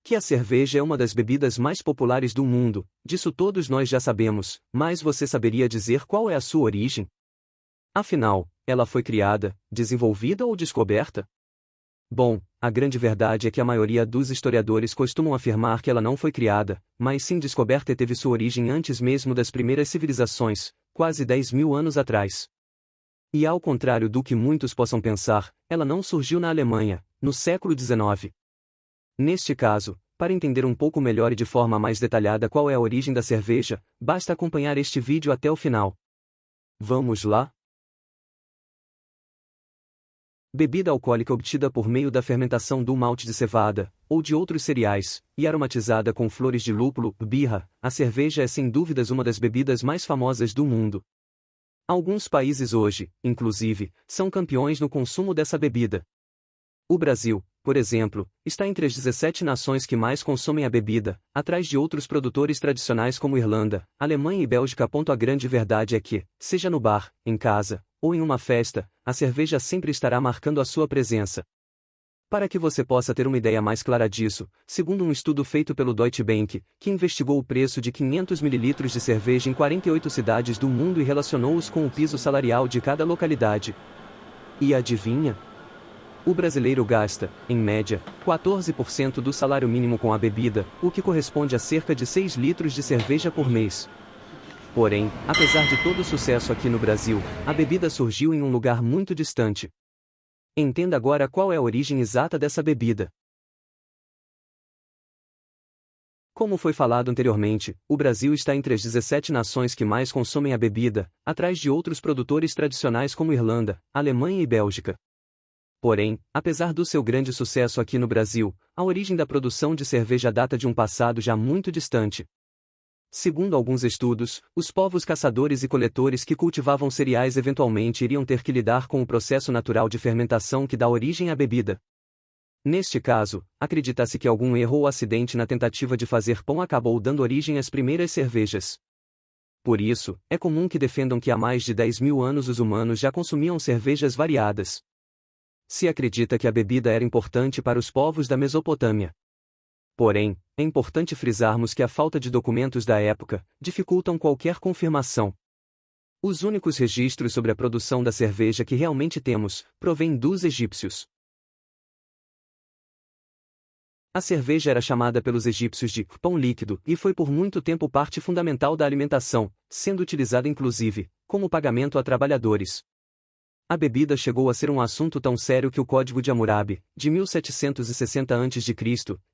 Que a cerveja é uma das bebidas mais populares do mundo, disso todos nós já sabemos, mas você saberia dizer qual é a sua origem? Afinal, ela foi criada, desenvolvida ou descoberta? Bom, a grande verdade é que a maioria dos historiadores costumam afirmar que ela não foi criada, mas sim descoberta e teve sua origem antes mesmo das primeiras civilizações, quase 10.000 anos atrás. E ao contrário do que muitos possam pensar, ela não surgiu na Alemanha, no século XIX. Neste caso, para entender um pouco melhor e de forma mais detalhada qual é a origem da cerveja, basta acompanhar este vídeo até o final. Vamos lá? Bebida alcoólica obtida por meio da fermentação do malte de cevada, ou de outros cereais, e aromatizada com flores de lúpulo, birra, a cerveja é sem dúvidas uma das bebidas mais famosas do mundo. Alguns países hoje, inclusive, são campeões no consumo dessa bebida. O Brasil, por exemplo, está entre as 17 nações que mais consomem a bebida, atrás de outros produtores tradicionais como Irlanda, Alemanha e Bélgica. A grande verdade é que, seja no bar, em casa, ou em uma festa, a cerveja sempre estará marcando a sua presença. Para que você possa ter uma ideia mais clara disso, segundo um estudo feito pelo Deutsche Bank, que investigou o preço de 500 ml de cerveja em 48 cidades do mundo e relacionou-os com o piso salarial de cada localidade. E adivinha? O brasileiro gasta, em média, 14% do salário mínimo com a bebida, o que corresponde a cerca de 6 litros de cerveja por mês. Porém, apesar de todo o sucesso aqui no Brasil, a bebida surgiu em um lugar muito distante. Entenda agora qual é a origem exata dessa bebida. Como foi falado anteriormente, o Brasil está entre as 17 nações que mais consomem a bebida, atrás de outros produtores tradicionais como Irlanda, Alemanha e Bélgica. Porém, apesar do seu grande sucesso aqui no Brasil, a origem da produção de cerveja data de um passado já muito distante. Segundo alguns estudos, os povos caçadores e coletores que cultivavam cereais eventualmente iriam ter que lidar com o processo natural de fermentação que dá origem à bebida. Neste caso, acredita-se que algum erro ou acidente na tentativa de fazer pão acabou dando origem às primeiras cervejas. Por isso, é comum que defendam que há mais de 10.000 anos os humanos já consumiam cervejas variadas. Se acredita que a bebida era importante para os povos da Mesopotâmia. Porém, é importante frisarmos que a falta de documentos da época dificultam qualquer confirmação. Os únicos registros sobre a produção da cerveja que realmente temos provêm dos egípcios. A cerveja era chamada pelos egípcios de pão líquido e foi por muito tempo parte fundamental da alimentação, sendo utilizada inclusive como pagamento a trabalhadores. A bebida chegou a ser um assunto tão sério que o Código de Hammurabi, de 1760 a.C.,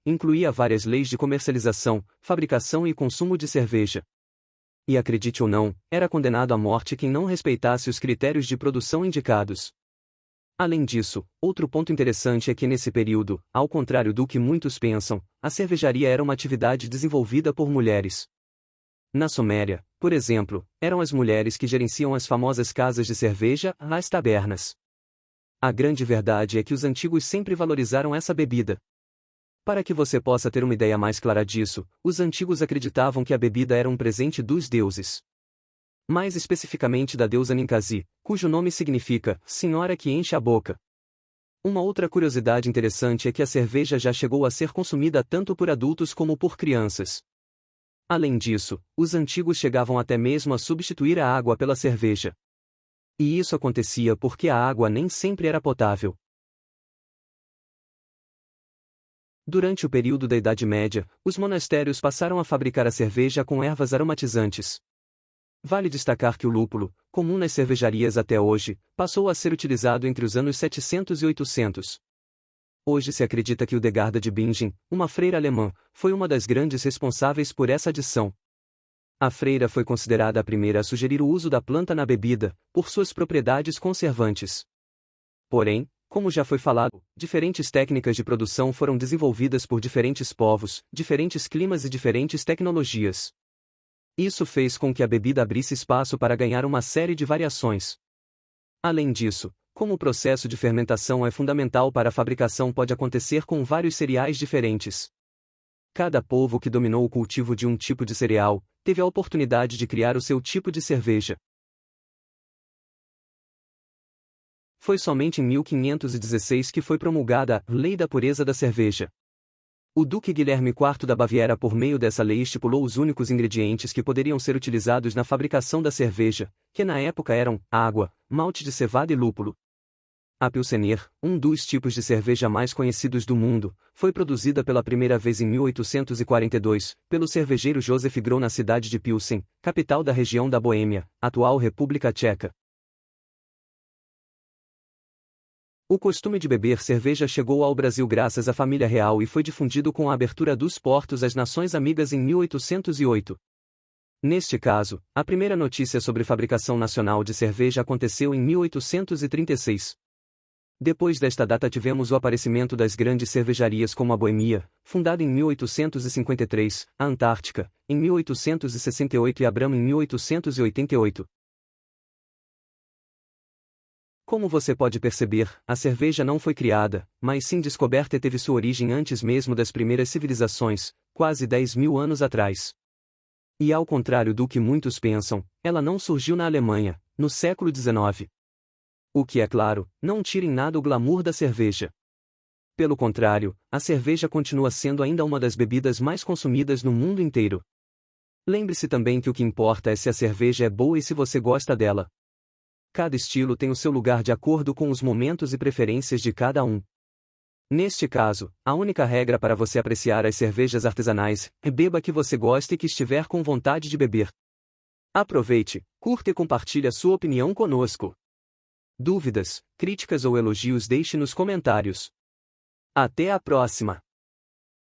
incluía várias leis de comercialização, fabricação e consumo de cerveja. E acredite ou não, era condenado à morte quem não respeitasse os critérios de produção indicados. Além disso, outro ponto interessante é que nesse período, ao contrário do que muitos pensam, a cervejaria era uma atividade desenvolvida por mulheres. Na Suméria, por exemplo, eram as mulheres que gerenciam as famosas casas de cerveja, as tabernas. A grande verdade é que os antigos sempre valorizaram essa bebida. Para que você possa ter uma ideia mais clara disso, os antigos acreditavam que a bebida era um presente dos deuses. Mais especificamente da deusa Ninkasi, cujo nome significa senhora que enche a boca. Uma outra curiosidade interessante é que a cerveja já chegou a ser consumida tanto por adultos como por crianças. Além disso, os antigos chegavam até mesmo a substituir a água pela cerveja. E isso acontecia porque a água nem sempre era potável. Durante o período da Idade Média, os monastérios passaram a fabricar a cerveja com ervas aromatizantes. Vale destacar que o lúpulo, comum nas cervejarias até hoje, passou a ser utilizado entre os anos 700 e 800. Hoje se acredita que Hildegarda de Bingen, uma freira alemã, foi uma das grandes responsáveis por essa adição. A freira foi considerada a primeira a sugerir o uso da planta na bebida, por suas propriedades conservantes. Porém, como já foi falado, diferentes técnicas de produção foram desenvolvidas por diferentes povos, diferentes climas e diferentes tecnologias. Isso fez com que a bebida abrisse espaço para ganhar uma série de variações. Além disso, como o processo de fermentação é fundamental para a fabricação, pode acontecer com vários cereais diferentes. Cada povo que dominou o cultivo de um tipo de cereal, teve a oportunidade de criar o seu tipo de cerveja. Foi somente em 1516 que foi promulgada a Lei da Pureza da Cerveja. O Duque Guilherme IV da Baviera, por meio dessa lei, estipulou os únicos ingredientes que poderiam ser utilizados na fabricação da cerveja, que na época eram água, malte de cevada e lúpulo. A Pilsener, um dos tipos de cerveja mais conhecidos do mundo, foi produzida pela primeira vez em 1842, pelo cervejeiro Josef Grau na cidade de Pilsen, capital da região da Boêmia, atual República Tcheca. O costume de beber cerveja chegou ao Brasil graças à família real e foi difundido com a abertura dos portos às nações amigas em 1808. Neste caso, a primeira notícia sobre fabricação nacional de cerveja aconteceu em 1836. Depois desta data tivemos o aparecimento das grandes cervejarias como a Boemia, fundada em 1853, a Antártica, em 1868 e a Brahma em 1888. Como você pode perceber, a cerveja não foi criada, mas sim descoberta e teve sua origem antes mesmo das primeiras civilizações, quase 10.000 anos atrás. E ao contrário do que muitos pensam, ela não surgiu na Alemanha, no século XIX. O que é claro, não tira em nada o glamour da cerveja. Pelo contrário, a cerveja continua sendo ainda uma das bebidas mais consumidas no mundo inteiro. Lembre-se também que o que importa é se a cerveja é boa e se você gosta dela. Cada estilo tem o seu lugar de acordo com os momentos e preferências de cada um. Neste caso, a única regra para você apreciar as cervejas artesanais é beba que você goste e que estiver com vontade de beber. Aproveite, curta e compartilhe a sua opinião conosco. Dúvidas, críticas ou elogios deixe nos comentários. Até a próxima!